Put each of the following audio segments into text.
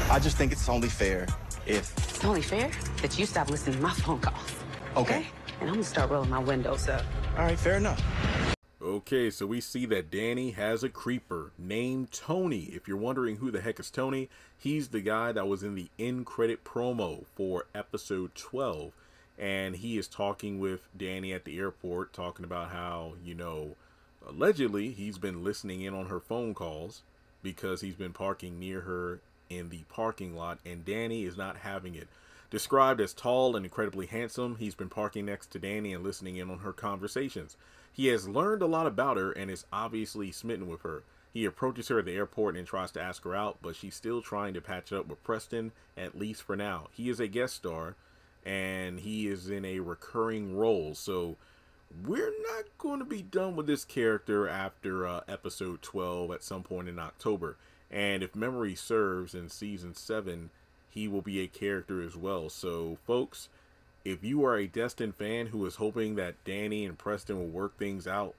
I just think it's only fair if... It's only fair that you stop listening to my phone calls. Okay. And I'm gonna start rolling my windows up. All right, fair enough. Okay, so we see that Danni has a creeper named Tony. If you're wondering who the heck is Tony, he's the guy that was in the end credit promo for episode 12. And he is talking with Danni at the airport, talking about how, you know, allegedly he's been listening in on her phone calls because he's been parking near her in the parking lot, and Danni is not having it. Described as tall and incredibly handsome, he's been parking next to Danni and listening in on her conversations. He has learned a lot about her and is obviously smitten with her. He approaches her at the airport and tries to ask her out, but she's still trying to patch up with Preston, at least for now. He is a guest star, and he is in a recurring role, so we're not going to be done with this character after episode 12 at some point in October. And if memory serves, in season 7, he will be a character as well. So, folks, if you are a Destin fan who is hoping that Danni and Preston will work things out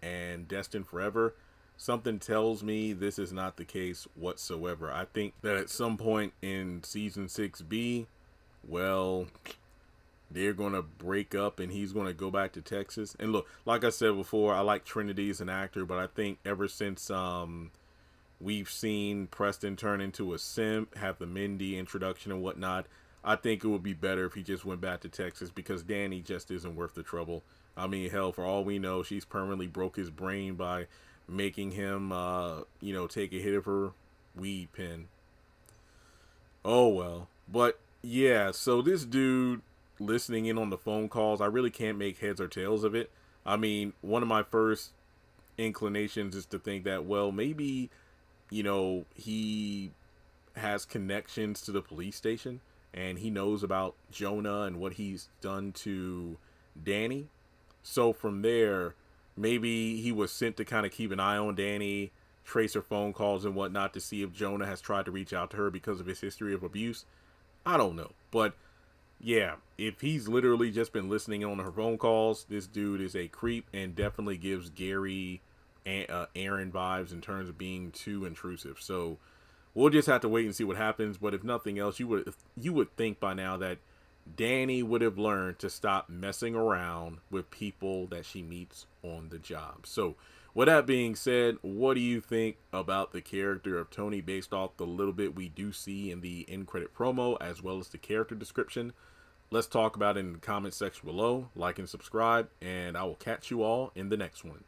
and Destin forever, something tells me this is not the case whatsoever. I think that at some point in season 6B, well, they're going to break up and he's going to go back to Texas. And look, like I said before, I like Trinity as an actor, but I think ever since we've seen Preston turn into a simp, have the Mindy introduction and whatnot, I think it would be better if he just went back to Texas, because Danni just isn't worth the trouble. I mean, hell, for all we know, she's permanently broke his brain by making him, you know, take a hit of her weed pen. Oh, well. But, yeah, so this dude listening in on the phone calls, I really can't make heads or tails of it. I mean, one of my first inclinations is to think that, well, maybe, you know, he has connections to the police station and he knows about Jonah and what he's done to Danni. So from there, maybe he was sent to kind of keep an eye on Danni, trace her phone calls and whatnot to see if Jonah has tried to reach out to her because of his history of abuse. I don't know. But yeah, if he's literally just been listening on her phone calls, this dude is a creep and definitely gives Gary and Aaron vibes in terms of being too intrusive. So we'll just have to wait and see what happens. But if nothing else, you would think by now that Danni would have learned to stop messing around with people that she meets on the job. So with that being said, what do you think about the character of Tony based off the little bit we do see in the end credit promo as well as the character description? Let's talk about it in the comment section below. Like and subscribe, and I will catch you all in the next one.